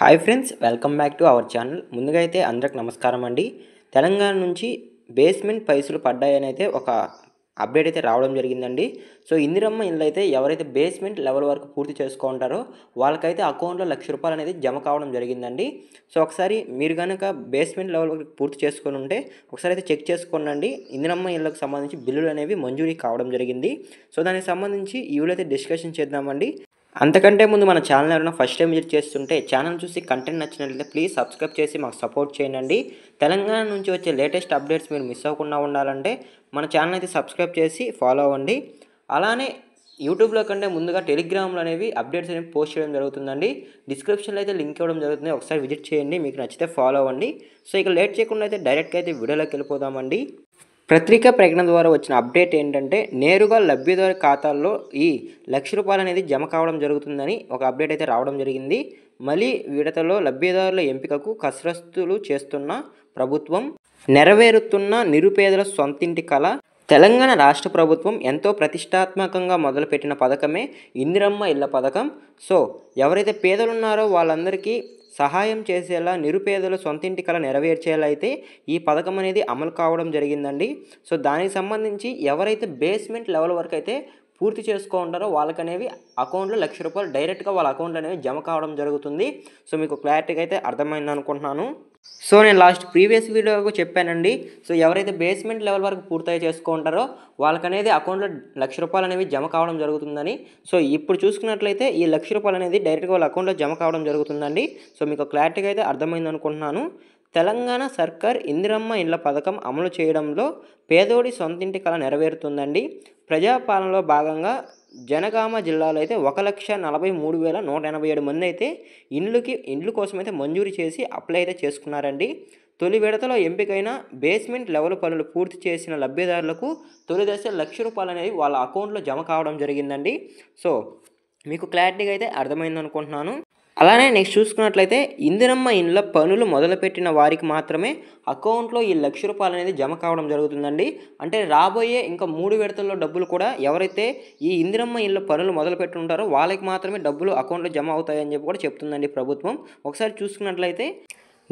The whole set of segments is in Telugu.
Hi friends, welcome back to our channel. ముందుగా అయితే అందరికి నమస్కారం అండి. తెలంగాణ నుంచి బేస్మెంట్ పైసలు పడ్డాయని అయితే ఒక అప్డేట్ అయితే రావడం జరిగిందండి. సో ఇందిరమ్మ ఇల్లు అయితే ఎవరైతే బేస్మెంట్ లెవెల్ వరకు పూర్తి చేసుకుంటారో వాళ్ళకైతే అకౌంట్లో ₹1,00,000 అనేది జమ కావడం జరిగిందండి. సో ఒకసారి మీరు కనుక బేస్మెంట్ లెవెల్ వరకు పూర్తి చేసుకొని ఉంటే ఒకసారి అయితే చెక్ చేసుకోండి. ఇందిరమ్మ ఇళ్ళకు సంబంధించి బిల్లులు అనేవి మంజూరీ కావడం జరిగింది. సో దానికి సంబంధించి ఈ వీడియో అయితే డిస్కషన్ చేద్దామండి. అంతకంటే ముందు మన ఛానల్ ఎవరైనా ఫస్ట్ టైం విజిట్ చేస్తుంటే ఛానల్ చూసి కంటెంట్ నచ్చినట్లయితే ప్లీజ్ సబ్స్క్రైబ్ చేసి మాకు సపోర్ట్ చేయండి. తెలంగాణ నుంచి వచ్చే లేటెస్ట్ అప్డేట్స్ మీరు మిస్ అవ్వకుండా ఉండాలంటే మన ఛానల్ అయితే సబ్స్క్రైబ్ చేసి ఫాలో అవ్వండి. అలానే యూట్యూబ్లో కంటే ముందుగా టెలిగ్రామ్లో అనేవి అప్డేట్స్ అనేవి పోస్ట్ చేయడం జరుగుతుందండి. డిస్క్రిప్షన్లో అయితే లింక్ ఇవ్వడం జరుగుతుంది, ఒకసారి విజిట్ చేయండి, మీకు నచ్చితే ఫాలో అవ్వండి. సో ఇక లేట్ చేయకుండా అయితే డైరెక్ట్గా అయితే వీడియోలోకి వెళ్ళిపోదామండి. పత్రికా ప్రకటన ద్వారా వచ్చిన అప్డేట్ ఏంటంటే నేరుగా లబ్ధిదారు ఖాతాల్లో ఈ ₹1,00,000 అనేది జమ కావడం జరుగుతుందని ఒక అప్డేట్ అయితే రావడం జరిగింది. మళ్ళీ విడతలో లబ్ధిదారుల ఎంపికకు కసరత్తులు చేస్తున్న ప్రభుత్వం, నెరవేరుతున్న నిరుపేదల సొంతింటి కల. తెలంగాణ రాష్ట్ర ప్రభుత్వం ఎంతో ప్రతిష్టాత్మకంగా మొదలుపెట్టిన పథకమే ఇందిరమ్మ ఇళ్ల పథకం. సో ఎవరైతే పేదలున్నారో వాళ్ళందరికీ సహాయం చేసేలా, నిరుపేదల సొంతింటి కల నెరవేర్చేలా అయితే ఈ పథకం అనేది అమలు కావడం జరిగిందండి. సో దానికి సంబంధించి ఎవరైతే బేస్మెంట్ లెవెల్ వరకు అయితే పూర్తి చేసుకుంటారో వాళ్ళకనేవి అకౌంట్లో ₹1,00,000 డైరెక్ట్గా వాళ్ళ అకౌంట్లో అనేవి జమ కావడం జరుగుతుంది. సో మీకు క్లారిటీగా అయితే అర్థమైంది అనుకుంటున్నాను. సో నేను లాస్ట్ ప్రీవియస్ వీడియోలో చెప్పానండి. సో ఎవరైతే బేస్మెంట్ లెవెల్ వరకు పూర్తి చేసుకుంటారో వాళ్ళకనేది అకౌంట్లో ₹1,00,000 అనేవి జమ కావడం జరుగుతుందని. సో ఇప్పుడు చూసుకున్నట్లయితే ఈ ₹1,00,000 అనేది డైరెక్ట్గా వాళ్ళ అకౌంట్లో జమ కావడం జరుగుతుందండి. సో మీకు క్లారిటీగా అయితే అర్థమైంది అనుకుంటున్నాను. తెలంగాణ సర్కార్ ఇందిరమ్మ ఇళ్ల పథకం అమలు చేయడంలో పేదోడి సొంతింటి కల నెరవేరుతుందండి. ప్రజాపాలనలో భాగంగా జనగామ జిల్లాలో అయితే 1,43,187 మంది అయితే ఇండ్లు కోసం అయితే మంజూరు చేసి అప్లై అయితే చేసుకున్నారండి. తొలి విడతలో ఎంపికైన బేస్మెంట్ లెవెల్ పనులు పూర్తి చేసిన లబ్ధిదారులకు తొలి దశ ₹1,00,000 అనేది వాళ్ళ అకౌంట్లో జమ కావడం జరిగిందండి. సో మీకు క్లారిటీగా అయితే అర్థమైంది అనుకుంటున్నాను. అలానే నెక్స్ట్ చూసుకున్నట్లయితే ఇందిరమ్మ ఇండ్ల పనులు మొదలుపెట్టిన వారికి మాత్రమే అకౌంట్లో ఈ ₹1,00,000 అనేది జమ కావడం జరుగుతుందండి. అంటే రాబోయే ఇంకా 3 విడతల్లో డబ్బులు కూడా ఎవరైతే ఈ ఇందిరమ్మ ఇళ్ళ పనులు మొదలుపెట్టి ఉంటారో వాళ్ళకి మాత్రమే డబ్బులు అకౌంట్లో జమ అవుతాయని చెప్పి కూడా చెప్తుందండి ప్రభుత్వం. ఒకసారి చూసుకున్నట్లయితే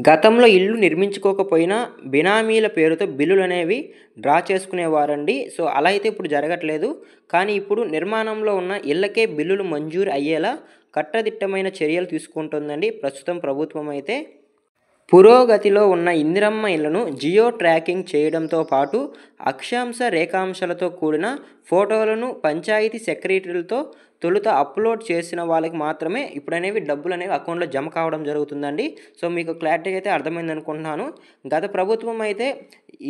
గతంలో ఇల్లు నిర్మించుకోకపోయినా బినామీల పేరుతో బిల్లులు అనేవి డ్రా చేసుకునేవారండి. సో అలా అయితే ఇప్పుడు జరగట్లేదు. కానీ ఇప్పుడు నిర్మాణంలో ఉన్న ఇళ్ళకే బిల్లులు మంజూరు అయ్యేలా కట్టదిట్టమైన చర్యలు తీసుకుంటుందండి ప్రస్తుతం ప్రభుత్వం అయితే. పురోగతిలో ఉన్న ఇందిరమ్మ ఇళ్లను జియో ట్రాకింగ్ చేయడంతో పాటు అక్షాంశ రేఖాంశాలతో కూడిన ఫోటోలను పంచాయతీ సెక్రటరీలతో తొలుత అప్లోడ్ చేసిన వాళ్ళకి మాత్రమే ఇప్పుడు అనేవి డబ్బులు అనేవి అకౌంట్లో జమ కావడం జరుగుతుందండి. సో మీకు క్లారిటీ అయితే అర్థమైంది అనుకుంటున్నాను. గత ప్రభుత్వం అయితే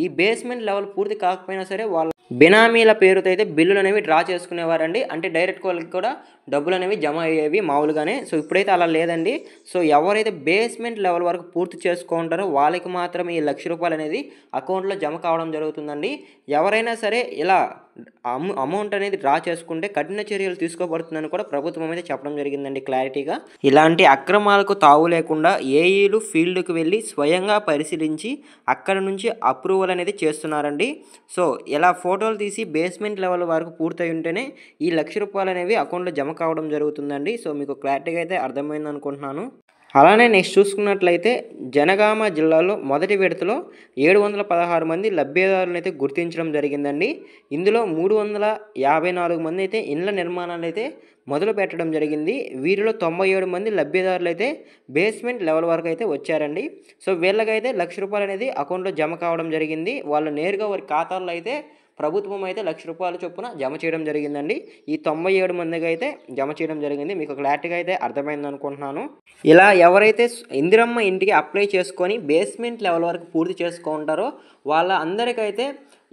ఈ బేస్మెంట్ లెవెల్ పూర్తి కాకపోయినా సరే వాళ్ళ బినామీల పేరుతో అయితే బిల్లులు అనేవి డ్రా చేసుకునేవారండి. అంటే డైరెక్ట్ వాళ్ళకి కూడా డబ్బులు అనేవి జమ అయ్యేవి మామూలుగానే. సో ఇప్పుడైతే అలా లేదండి. సో ఎవరైతే బేస్మెంట్ లెవెల్ వరకు పూర్తి చేసుకుంటారో వాళ్ళకి మాత్రమే ఈ ₹1,00,000 అనేది అకౌంట్లో జమ కావడం జరుగుతుందండి. ఎవరైనా సరే ఇలా అమౌంట్ అనేది డ్రా చేసుకుంటే కఠిన చర్యలు తీసుకోబడుతుందని కూడా ప్రభుత్వం అయితే చెప్పడం జరిగిందండి క్లారిటీగా. ఇలాంటి అక్రమాలకు తావు లేకుండా ఏఈలు ఫీల్డ్కి వెళ్ళి స్వయంగా పరిశీలించి అక్కడ నుంచి అప్రూవల్ అనేది చేస్తున్నారండి. సో ఇలా ఫోటోలు తీసి బేస్మెంట్ లెవెల్ వరకు పూర్తయి ఉంటేనే ఈ ₹1,00,000 అనేవి అకౌంట్లో జమ కావడం జరుగుతుందండి. సో మీకు క్లారిటీగా అయితే అర్థమైంది అనుకుంటున్నాను. అలానే నెక్స్ట్ చూసుకున్నట్లయితే జనగామ జిల్లాలో మొదటి విడతలో 716 మంది లబ్ధిదారులను అయితే గుర్తించడం జరిగిందండి. ఇందులో 354 మంది అయితే ఇండ్ల నిర్మాణాలు అయితే మొదలు పెట్టడం జరిగింది. వీరిలో 97 మంది లబ్ధిదారులు అయితే బేస్మెంట్ లెవెల్ వరకు అయితే వచ్చారండి. సో వీళ్ళకైతే ₹1,00,000 అనేది అకౌంట్లో జమ కావడం జరిగింది. వాళ్ళు నేరుగా వారి ఖాతాల్లో అయితే ప్రభుత్వం అయితే ₹1,00,000 చొప్పున జమ చేయడం జరిగిందండి. ఈ 97 మందికి అయితే జమ చేయడం జరిగింది. మీకు క్లారిటీగా అయితే అర్థమైంది అనుకుంటున్నాను. ఇలా ఎవరైతే ఇందిరమ్మ ఇంటికి అప్లై చేసుకొని బేస్మెంట్ లెవెల్ వరకు పూర్తి చేసుకుంటారో వాళ్ళ అందరికైతే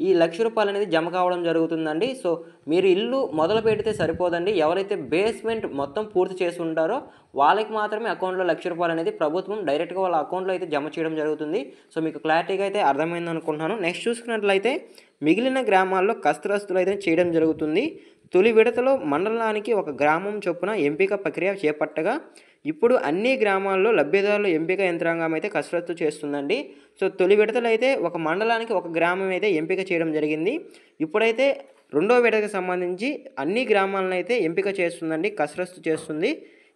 ఈ ₹1,00,000 అనేది జమ కావడం జరుగుతుందండి. సో మీరు ఇల్లు మొదలు పెడితే సరిపోదండి. ఎవరైతే బేస్మెంట్ మొత్తం పూర్తి చేసి ఉంటారో వాళ్ళకి మాత్రమే అకౌంట్లో ₹1,00,000 అనేది ప్రభుత్వం డైరెక్ట్గా వాళ్ళ అకౌంట్లో అయితే జమ చేయడం జరుగుతుంది. సో మీకు క్లారిటీగా అయితే అర్థమైంది అనుకుంటున్నాను. నెక్స్ట్ చూసుకున్నట్లయితే మిగిలిన గ్రామాల్లో కసరత్తులు అయితే చేయడం జరుగుతుంది. తొలి విడతలో మండలానికి ఒక గ్రామం చొప్పున ఎంపిక ప్రక్రియ చేపట్టగా ఇప్పుడు అన్ని గ్రామాల్లో లబ్ధిదారుల ఎంపిక యంత్రాంగం అయితే కసరత్తు చేస్తుందండి. సో తొలి విడతలో అయితే ఒక మండలానికి ఒక గ్రామం అయితే ఎంపిక చేయడం జరిగింది. ఇప్పుడైతే రెండో విడతకు సంబంధించి అన్ని గ్రామాలను అయితే ఎంపిక చేస్తుందండి, కసరత్తు చేస్తుంది.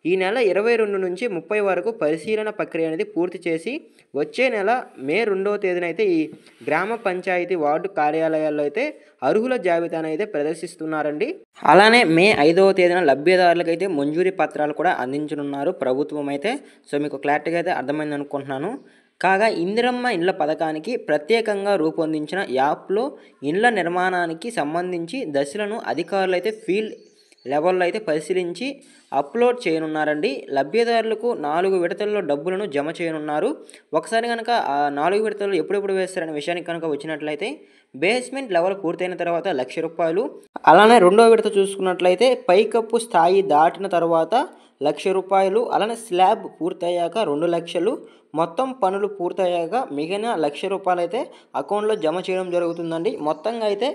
ఈ నెల 22 నుంచి 30 వరకు పరిశీలన ప్రక్రియ అనేది పూర్తి చేసి వచ్చే నెల మే 2వ తేదీన అయితే ఈ గ్రామ పంచాయతీ వార్డు కార్యాలయాల్లో అయితే అర్హుల జాబితాను అయితే ప్రదర్శిస్తున్నారండి. అలానే మే 5వ తేదీన లబ్ధిదారులకైతే మంజూరీ పత్రాలు కూడా అందించనున్నారు ప్రభుత్వం అయితే. సో మీకు క్లారిటీగా అయితే అర్థమైంది అనుకుంటున్నాను. కాగా ఇందిరమ్మ ఇండ్ల పథకానికి ప్రత్యేకంగా రూపొందించిన యాప్లో ఇండ్ల నిర్మాణానికి సంబంధించి దశలను అధికారులు అయితే ఫీల్డ్ లెవెల్లో అయితే పరిశీలించి అప్లోడ్ చేయనున్నారండి. లబ్ధిదారులకు 4 విడతల్లో డబ్బులను జమ చేయనున్నారు. ఒకసారి కనుక ఆ 4 విడతలు ఎప్పుడెప్పుడు వేస్తారనే విషయానికి కనుక వచ్చినట్లయితే బేస్మెంట్ లెవెల్ పూర్తయిన తర్వాత ₹1,00,000, అలానే రెండో విడత చూసుకున్నట్లయితే పైకప్పు స్థాయి దాటిన తర్వాత ₹1,00,000, అలానే స్లాబ్ పూర్తయ్యాక 2,00,000, మొత్తం పనులు పూర్తయ్యాక మిగిలిన ₹1,00,000 అయితే అకౌంట్లో జమ చేయడం జరుగుతుందండి. మొత్తంగా అయితే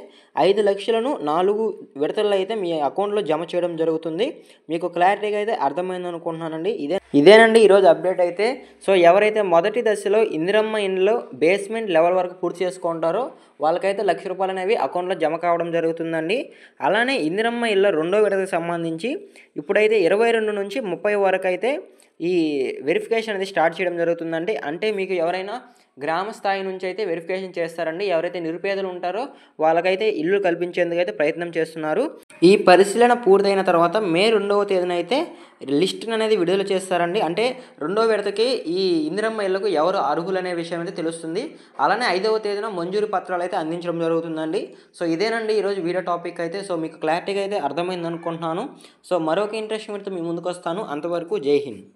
5,00,000ను 4 విడతల్లో అయితే మీ అకౌంట్లో జమ చేయడం జరుగుతుంది. మీకు క్లారిటీగా అయితే అర్థమైంది అనుకుంటున్నానండి. ఇదేనండి ఈరోజు అప్డేట్ అయితే. సో ఎవరైతే మొదటి దశలో ఇందిరమ్మ ఇండ్లో బేస్మెంట్ లెవెల్ వరకు పూర్తి చేసుకుంటారో వాళ్ళకైతే ₹1,00,000 అనేవి అకౌంట్లో జమ కావడం జరుగుతుందండి. అలానే ఇందిరమ్మ ఇళ్ళ రెండో విడతకు సంబంధించి ఇప్పుడైతే 22 నుంచి 30 వరకు అయితే ఈ వెరిఫికేషన్ అనేది స్టార్ట్ చేయడం జరుగుతుందండి. అంటే మీకు ఎవరైనా గ్రామ స్థాయి నుంచి అయితే వెరిఫికేషన్ చేస్తారండి. ఎవరైతే నిరుపేదలు ఉంటారో వాళ్ళకైతే ఇల్లు కల్పించేందుకు అయితే ప్రయత్నం చేస్తున్నారు. ఈ పరిశీలన పూర్తయిన తర్వాత మే 2వ తేదీన అయితే లిస్ట్ అనేది విడుదల చేస్తారండి. అంటే రెండో విడతకి ఈ ఇందిరమ్మ ఇళ్లకు ఎవరు అర్హులు అనే విషయం అయితే తెలుస్తుంది. అలానే 5వ తేదీన మంజూరు పత్రాలు అయితే అందించడం జరుగుతుందండి. సో ఇదేనండి ఈరోజు వీడియో టాపిక్ అయితే. సో మీకు క్లారిటీగా అయితే అర్థమైంది అనుకుంటున్నాను. సో మరొక ఇంట్రెస్టింగ్ వీడియోతో మీ ముందుకు వస్తాను. అంతవరకు జై హింద్.